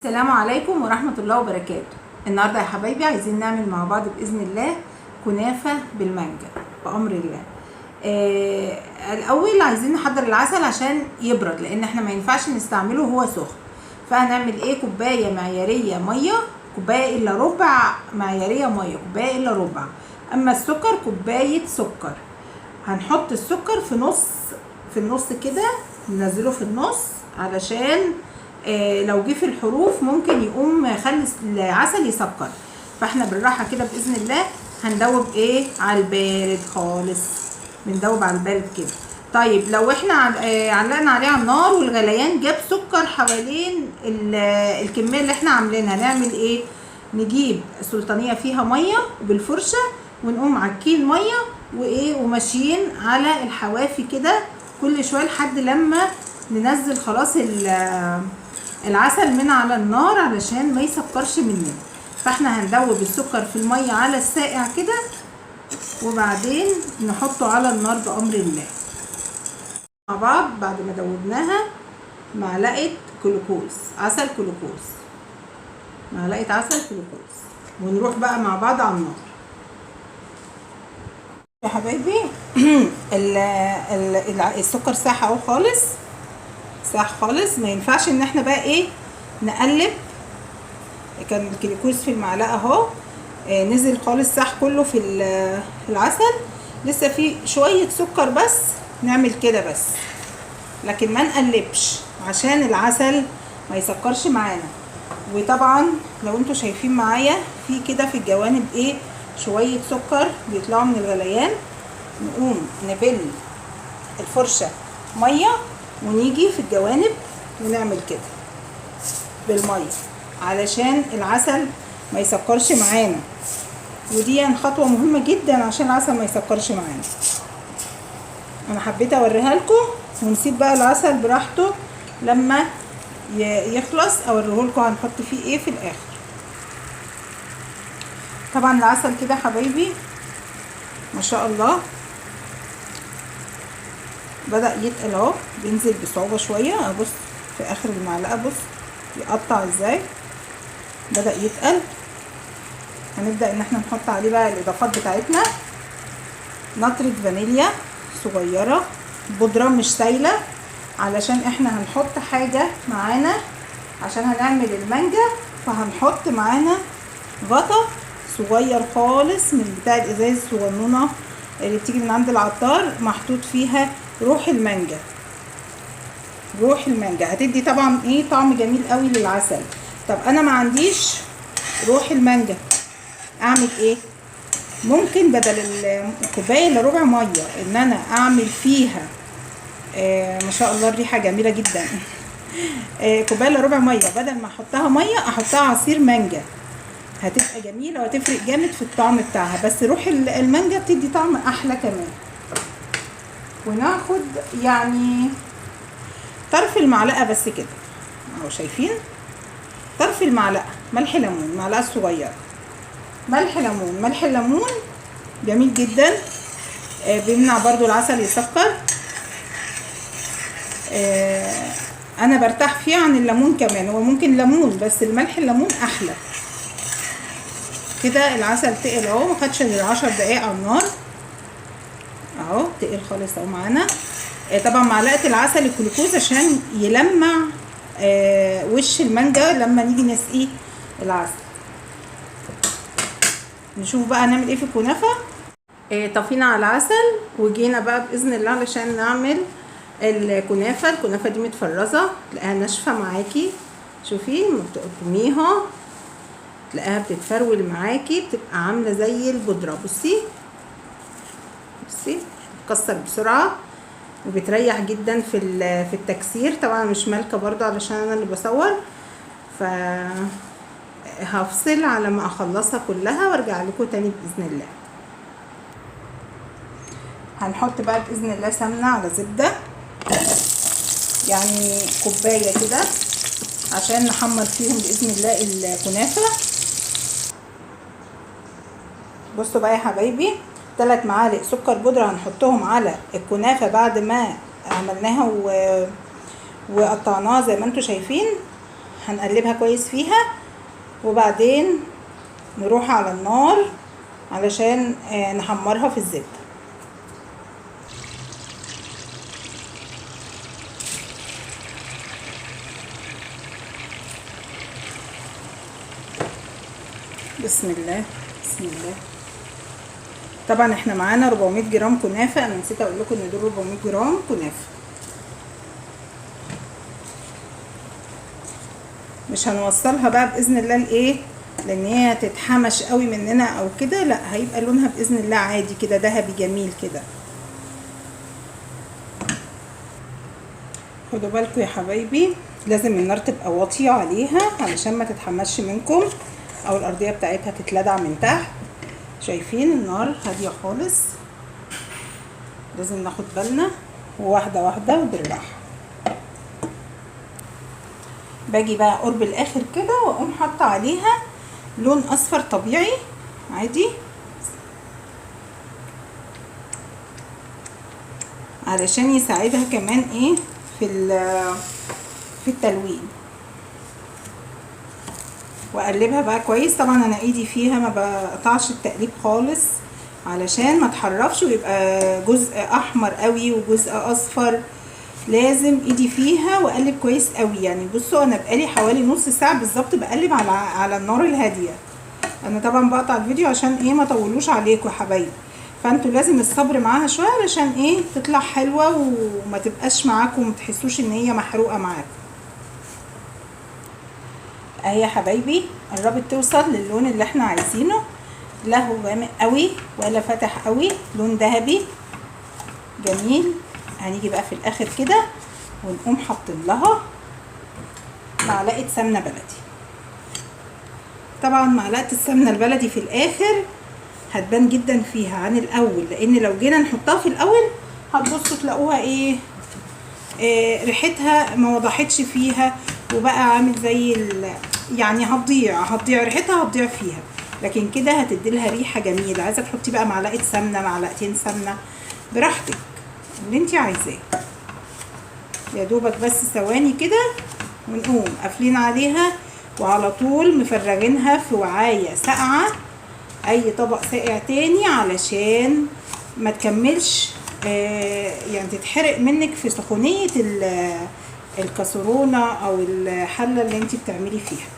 السلام عليكم ورحمة الله وبركاته. النهاردة يا حبايبي عايزين نعمل مع بعض بإذن الله كنافة بالمانجا بأمر الله. الأول عايزين نحضر العسل عشان يبرد، لأن احنا ما ينفعش نستعمله وهو سخن. فهنعمل ايه؟ كوباية معيارية مية، كوباية إلا ربع معيارية مية، كوباية إلا ربع. أما السكر كوباية سكر. هنحط السكر في النص كده، ننزله في النص علشان لو جه في الحروف ممكن يقوم يخلي العسل يسكر. فاحنا بالراحه كده باذن الله هندوب ايه على البارد خالص، بندوب على البارد كده. طيب لو احنا علقنا عليه على النار والغليان جاب سكر حوالين الكميه اللي احنا عاملينها، نعمل ايه؟ نجيب سلطانيه فيها ميه وبالفرشه ونقوم عكين ميه وايه وماشيين على الحوافي كده كل شويه لحد لما ننزل خلاص العسل من على النار علشان ما يسكرش مننا. فاحنا هندوب السكر في الميه على الساقع كده وبعدين نحطه على النار بامر الله مع بعض. بعد ما دوبناها معلقه جلوكوز، عسل جلوكوز، معلقه عسل جلوكوز، ونروح بقى مع بعض على النار يا حبايبي. السكر ساح اهو خالص، ساح خالص. ما ينفعش ان احنا بقى ايه نقلب. كان الجلوكوز في المعلقه اهو نزل خالص، ساح كله في العسل. لسه في شويه سكر بس، نعمل كده بس، لكن ما نقلبش عشان العسل ما يسكرش معانا. وطبعا لو انتوا شايفين معايا في كده في الجوانب ايه شويه سكر بيطلعوا من الغليان، نقوم نبل الفرشه ميه ونيجي في الجوانب ونعمل كده بالميه علشان العسل ما يسكرش معانا. ودي خطوه مهمه جدا عشان العسل ما يسكرش معانا. انا حبيت اوريها لكم، ونسيب بقى العسل براحته لما يخلص اوريه لكم هنحط فيه ايه في الاخر. طبعا العسل كده حبايبي ما شاء الله بدأ يتقل اهو، بينزل بصعوبة شوية. ابص في اخر المعلقة، بص يقطع ازاي، بدأ يتقل. هنبدأ ان احنا نحط عليه بقى الاضافات بتاعتنا. نطرة فانيليا صغيرة، بودرة مش سايلة، علشان احنا هنحط حاجة معانا عشان هنعمل المانجا. فهنحط معانا غطا صغير خالص من بتاع الازاز الصغنونة اللي بتيجي من عند العطار، محطوط فيها روح المانجا. روح المانجا هتدي طبعا ايه طعم جميل قوي للعسل. طب انا ما عنديش روح المانجا، اعمل ايه؟ ممكن بدل الكوبايه الا ربع ميه ان انا اعمل فيها ما شاء الله الريحه جميله جدا. كوبايه الا ربع ميه، بدل ما احطها ميه احطها عصير مانجا، هتبقى جميله وهتفرق جامد في الطعم بتاعها. بس روح المانجا بتدي طعم احلى كمان. وناخد يعني طرف المعلقه بس كده اهو، شايفين طرف المعلقه ملح ليمون، المعلقه الصغيره ملح ليمون. ملح الليمون جميل جدا، بيمنع برضو العسل يسكر. انا برتاح فيه عن الليمون كمان، هو ممكن ليمون بس الملح الليمون احلى. كده العسل تقل اهو، ما خدش غير 10 دقايق على النار اهو، تقل خالص اهو معانا. طبعا معلقه العسل الجلوكوز عشان يلمع وش المانجا لما نيجي نسقيه العسل. نشوف بقى هنعمل ايه في الكنافه. طفينا على العسل وجينا بقى باذن الله علشان نعمل الكنافه. الكنافه دي متفرزه، تلاقيها ناشفه معاكي، شوفي لما بتقطميها تلاقيها بتتفرول معاكي، بتبقى عامله زي البودره. بصي بصي بتكسر بسرعه وبتريح جدا في التكسير. طبعا مش مالكه برضو علشان انا اللي بصور، ف هفصل على ما اخلصها كلها وارجع لكم تاني باذن الله. هنحط بقى باذن الله سمنه على زبده، يعني كوبايه كده عشان نحمر فيهم باذن الله الكنافه. بصوا بقى يا حبايبي، 3 معالق سكر بودره هنحطهم على الكنافه بعد ما عملناها وقطعناها زي ما انتوا شايفين. هنقلبها كويس فيها، وبعدين نروح على النار علشان نحمرها في الزبدة. بسم الله بسم الله. طبعا احنا معانا 400 جرام كنافة، انا نسيت اقول لكم ان دول 400 جرام كنافة. مش هنوصلها بقى باذن الله لايه، لان هي تتحمش قوي مننا او كده، لا هيبقى لونها باذن الله عادي كده ذهبي جميل كده. خدوا بالكم يا حبايبي، لازم النار تبقى واطيه عليها علشان ما تتحمش منكم او الارضيه بتاعتها تتلدع من تحت. شايفين النار هاديه خالص، لازم ناخد بالنا واحده واحده وبالراحه. باجي بقى قرب الاخر كده واقوم حاطه عليها لون اصفر طبيعي عادي علشان يساعدها كمان ايه في التلوين. واقلبها بقى كويس. طبعا انا ايدي فيها ما بقطعش التقليب خالص علشان ما تحرفش ويبقى جزء احمر قوي وجزء اصفر، لازم ايدي فيها واقلب كويس قوي. يعني بصوا انا بقالي حوالي نص ساعه بالظبط بقلب على النار الهاديه. انا طبعا بقطع الفيديو عشان ايه ما اطولوش عليكم يا حبايبي، فانتوا لازم الصبر معاها شويه علشان ايه تطلع حلوه وما تبقاش معاكم وما تحسوش ان هي محروقه معاكم. اهي يا حبايبي قربت توصل للون اللي احنا عايزينه، لا هو غامق قوي ولا فاتح قوي، لون ذهبي جميل. هنيجي بقى في الاخر كده ونقوم حاطين لها معلقه سمنه بلدي. طبعا معلقه السمنه البلدي في الاخر هتبان جدا فيها عن الاول، لان لو جينا نحطها في الاول هتبصوا تلاقوها ايه ريحتها ما وضحتش فيها وبقى عامل زي يعني هتضيع ريحتها، هتضيع فيها. لكن كده هتدي لها ريحه جميله. عايزه تحطي بقى معلقه سمنه معلقتين سمنه براحتك اللي انت عايزاه. يا دوبك بس ثواني كده ونقوم قافلين عليها وعلى طول مفرغينها في وعايه ساقعه، اي طبق ساقع تاني علشان ما تكملش يعني تتحرق منك في سخونيه الكاسرونه او الحله اللي انت بتعملي فيها.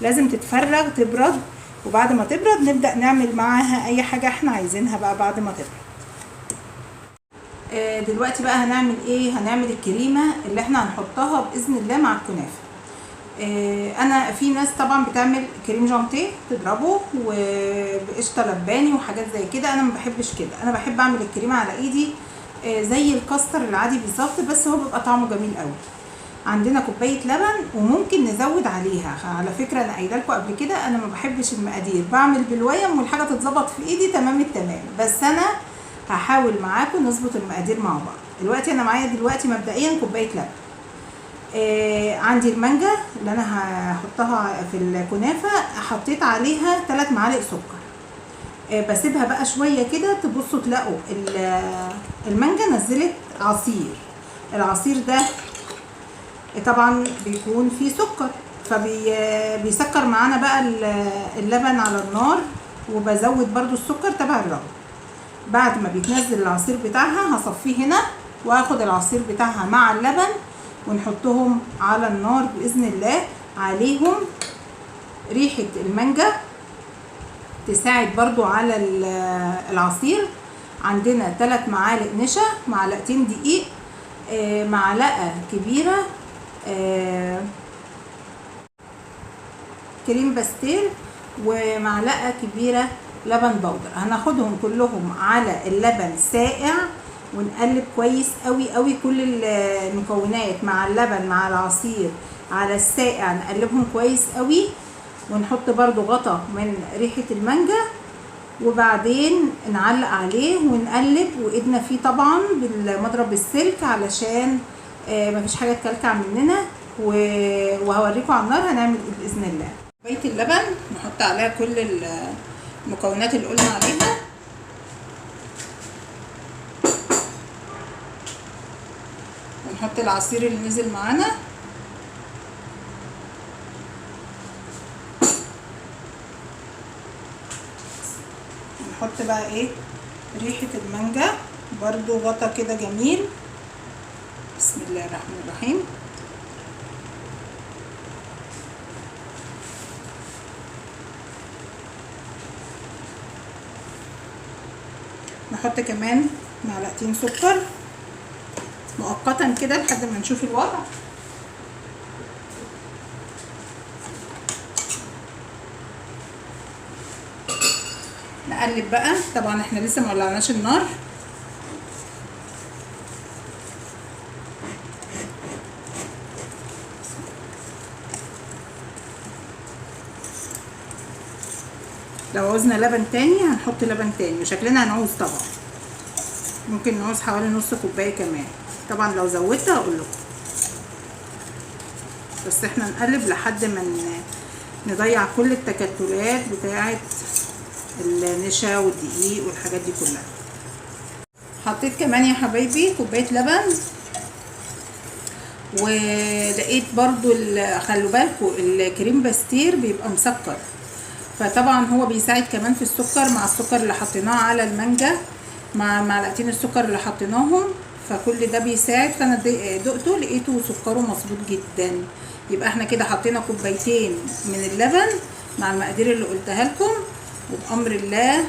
لازم تتفرغ تبرد، وبعد ما تبرد نبدا نعمل معاها اي حاجه احنا عايزينها بقى بعد ما تبرد. دلوقتي بقى هنعمل ايه؟ هنعمل الكريمه اللي احنا هنحطها باذن الله مع الكنافه. انا في ناس طبعا بتعمل كريم جانتيه تضربه وبقشطه لباني وحاجات زي كده، انا ما بحبش كده. انا بحب اعمل الكريمه على ايدي زي الكاستر العادي بالظبط، بس هو بيبقى طعمه جميل قوي. عندنا كوبايه لبن وممكن نزود عليها. على فكره انا قايله لكم قبل كده انا ما بحبش المقادير، بعمل بالويم والحاجه تتظبط في ايدي تمام التمام، بس انا هحاول معاكم نظبط المقادير مع بعض. دلوقتي انا معايا دلوقتي مبدئيا كوبايه لبن. عندي المانجا اللي انا هحطها في الكنافه، حطيت عليها 3 معالق سكر. بسيبها بقى شويه كده، تبصوا تلاقوا المانجا نزلت عصير. العصير ده طبعا بيكون فيه سكر، فبيسكر معانا بقى اللبن على النار، وبزود برضو السكر تبع الرغبه. بعد ما بيتنزل العصير بتاعها هصفيه هنا، واخد العصير بتاعها مع اللبن ونحطهم على النار باذن الله. عليهم ريحه المانجا تساعد برضو على العصير. عندنا 3 معالق نشا، معلقتين دقيق، معلقه كبيره كريم باستيل، ومعلقه كبيره لبن بودر. هناخدهم كلهم على اللبن ساقع ونقلب كويس قوي قوي كل المكونات مع اللبن مع العصير على الساقع، نقلبهم كويس قوي. ونحط برضو غطا من ريحة المانجا، وبعدين نعلق عليه ونقلب وايدنا فيه طبعا بالمضرب السلك علشان مفيش حاجة تكلكع مننا. وهوريكم على النار هنعمل ايه باذن الله. كوباية اللبن نحط عليها كل المكونات اللي قلنا عليها، ونحط العصير اللي نزل معانا، نحط بقى ايه ريحة المانجا برضو غطا كده جميل. بسم الله الرحمن الرحيم. نحط كمان معلقتين سكر مؤقتا كده لحد ما نشوف الوضع. نقلب بقى، طبعا احنا لسه ما ولعناش النار. لو عوزنا لبن تاني هنحط لبن تاني، وشكلنا هنعوز طبعا ممكن نعوز حوالي نص كوبايه كمان، طبعا لو زودت هقول لكم. بس احنا نقلب لحد ما نضيع كل التكتلات بتاعه النشا والدقيق والحاجات دي كلها. حطيت كمان يا حبايبي كوبايه لبن، ولقيت برضو خلوا بالكم الكريم باستير بيبقى مسكر، فطبعا هو بيساعد كمان في السكر مع السكر اللي حطيناه على المانجا مع معلقتين السكر اللي حطيناهم، فكل ده بيساعد. فانا دقته لقيته سكره مظبوط جدا. يبقى احنا كده حطينا كوبايتين من اللبن مع المقادير اللي قلتها لكم، وبامر الله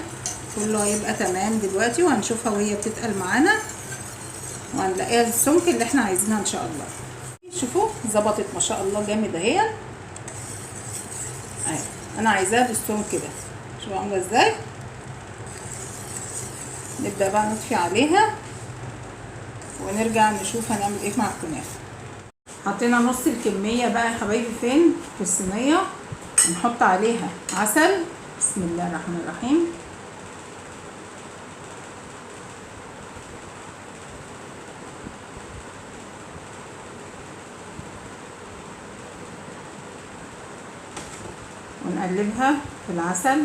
كله هيبقى تمام دلوقتي، وهنشوفها وهي بتتقل معانا وهنلاقيها السمك اللي احنا عايزينها ان شاء الله. شوفوا ظبطت ما شاء الله جامد اهي. انا عايزاها بالسمك كده، شوفوا عامله ازاي. نبدا بقى نطفي عليها ونرجع نشوف هنعمل ايه مع الكنافه. حطينا نص الكميه بقى يا حبايبي فين في الصينيه، هنحط عليها عسل. بسم الله الرحمن الرحيم. ونقلبها في العسل.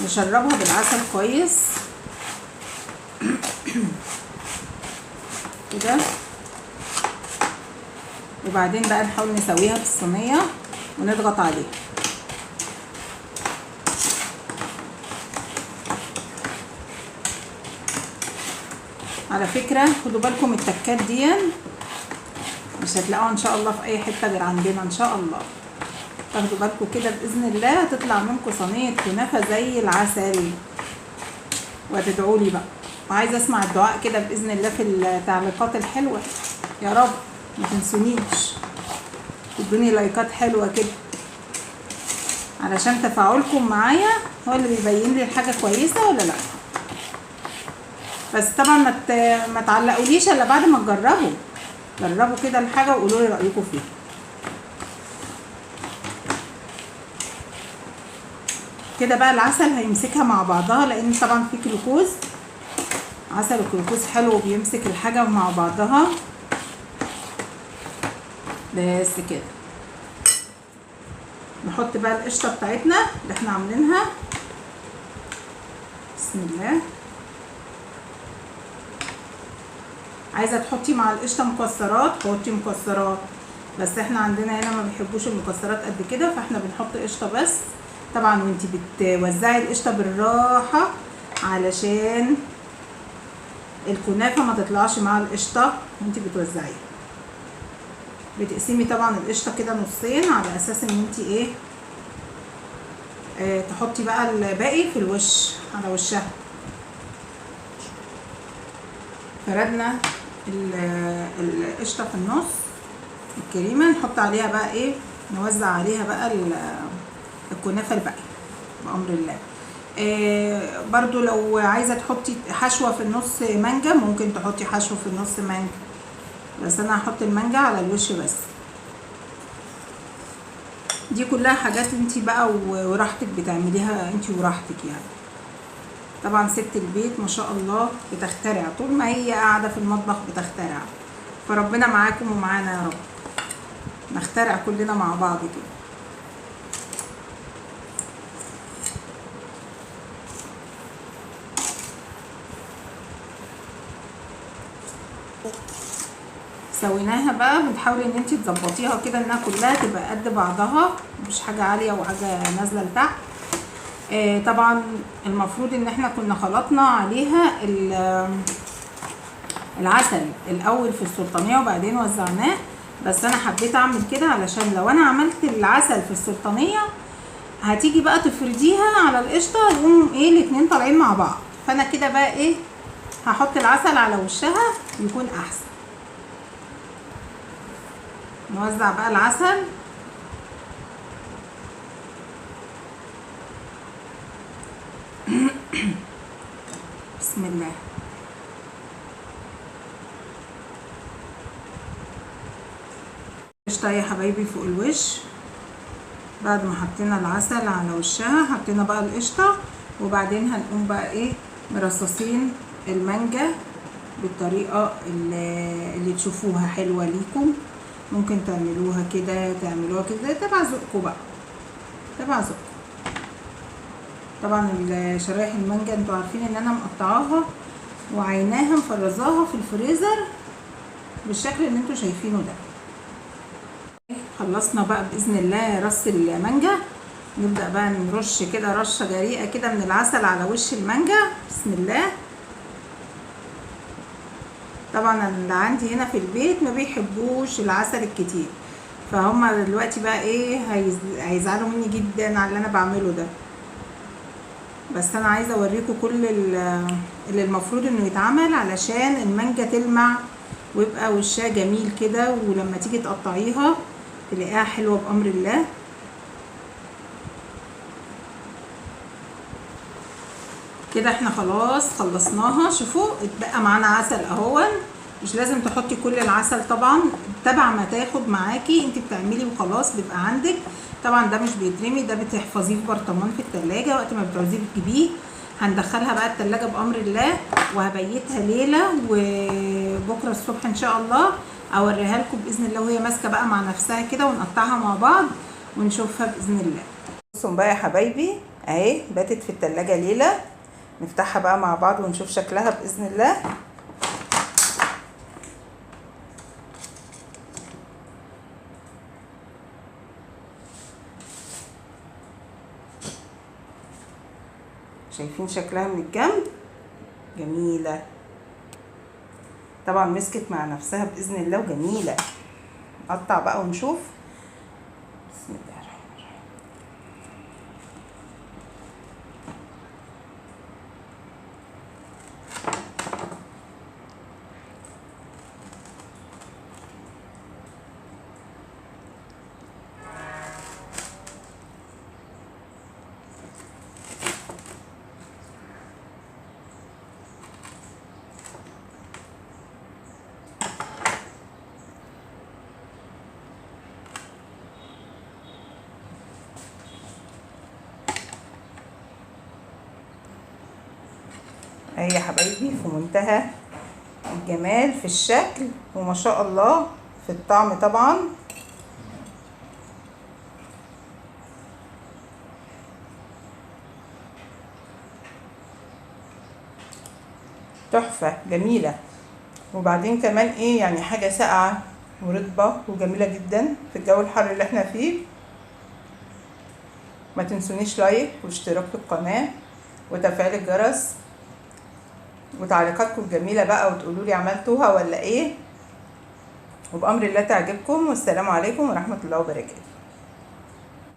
نشربها بالعسل كويس كده، وبعدين بقى نحاول نسويها في الصينيه ونضغط عليها. على فكره خدوا بالكم التكات دي مش هتلاقوها ان شاء الله في اي حته غير عندنا ان شاء الله. تاخدوا بالكم كده باذن الله هتطلع منكم صينيه كنافه زي العسل، وهتدعوا لي بقى. وعايزه اسمع الدعاء كده باذن الله في التعليقات الحلوه، يا رب ما تنسونيش تدوني لايكات حلوه كده علشان تفاعلكم معايا هو اللي بيبين لي الحاجه كويسه ولا لا. بس طبعا ما تعلقوليش الا بعد ما تجربوا. جربوا كده الحاجه وقولوا لي رايكم فيها. كده بقى العسل هيمسكها مع بعضها، لان طبعا في جلوكوز. عسل الجلوكوز حلو وبيمسك الحاجه مع بعضها. بس كده نحط بقى القشطه بتاعتنا اللي احنا عاملينها. بسم الله. عايزه تحطي مع القشطه مكسرات حطي مكسرات، بس احنا عندنا هنا ما بيحبوش المكسرات قد كده، فاحنا بنحط قشطه بس. طبعا وانتي بتوزعي القشطه بالراحه علشان الكنافه ما تطلعش مع القشطه وانتي بتوزعيها. بتقسمي طبعا القشطه كده نصين على اساس ان انتي ايه تحطي بقى الباقي في الوش على وشها. فردنا القشطه في النص الكريمه، نحط عليها بقى ايه نوزع عليها بقى الكنافه الباقيه بامر الله. برضو لو عايزه تحطي حشوه في النص مانجا ممكن تحطي حشوه في النص مانجا، بس انا هحط المانجا على الوش بس. دي كلها حاجات انتي بقى وراحتك بتعمليها انتي وراحتك يعني. طبعا ست البيت ما شاء الله بتخترع، طول ما هي قاعده في المطبخ بتخترع، فربنا معاكم ومعانا يا رب، نخترع كلنا مع بعض كده. سويناها بقى، بتحاولي ان انت تظبطيها كده انها كلها تبقى قد بعضها، مش حاجه عاليه وحاجه نازله لتحت. طبعا المفروض ان احنا كنا خلطنا عليها العسل الاول في السلطانيه وبعدين وزعناه، بس انا حبيت اعمل كده علشان لو انا عملت العسل في السلطانيه هتيجي بقى تفرديها على القشطه يقوم ايه الاتنين طالعين مع بعض. فانا كده بقى ايه هحط العسل على وشها يكون احسن. نوزع بقى العسل. بسم الله. قشطه يا حبايبي فوق الوش. بعد ما حطينا العسل على وشها حطينا بقى القشطه، وبعدين هنقوم بقى ايه مرصصين المانجا بالطريقه اللي تشوفوها حلوه ليكم. ممكن تعملوها كده تعملوها كده، تبع ذوقكم بقى، تبع ذوقكم. طبعا شرايح المانجا انتوا عارفين ان انا مقطعاها وعيناها مفرزاها في الفريزر بالشكل اللي انتوا شايفينه ده. خلصنا بقى باذن الله رص المانجا. نبدا بقى نرش كده رشه جريئه كده من العسل على وش المانجا. بسم الله. طبعا اللي عندي هنا في البيت ما بيحبوش العسل الكتير، فهم دلوقتي بقى ايه هيزعلوا مني جدا على اللي انا بعمله ده، بس انا عايزه اوريكم كل اللي المفروض انه يتعمل علشان المانجا تلمع ويبقى وشها جميل كده، ولما تيجي تقطعيها تلاقيها حلوه بامر الله. كده احنا خلاص خلصناها. شوفوا اتبقى معانا عسل اهون. مش لازم تحطي كل العسل طبعا، تبع ما تاخد معاكي انت بتعملي وخلاص بيبقى عندك. طبعا ده مش بيترمي، ده بتحفظيه في برطمان في التلاجة، وقت ما بتعوزيه بتجيبيه. هندخلها بقى التلاجة بامر الله وهبيتها ليله، وبكره الصبح ان شاء الله اوريها لكم باذن الله وهي ماسكه بقى مع نفسها كده، ونقطعها مع بعض ونشوفها باذن الله. بصوا بقى يا حبايبي اهي باتت في التلاجة ليله. نفتحها بقى مع بعض ونشوف شكلها باذن الله. شايفين شكلها من الجنب جميله. طبعا مسكت مع نفسها باذن الله وجميله. نقطع بقى ونشوف. بسم الله الرحمن الرحيم. اهي يا حبايبي في منتهى الجمال في الشكل وما شاء الله في الطعم طبعا. تحفة جميلة. وبعدين كمان ايه يعني حاجة ساقعة ورطبة وجميلة جدا في الجو الحر اللي احنا فيه. ما تنسونيش لايك واشتراك في القناة وتفعيل الجرس وتعليقاتكم الجميله بقى، وتقولوا لي عملتوها ولا ايه، وبامر الله تعجبكم. والسلام عليكم ورحمه الله وبركاته.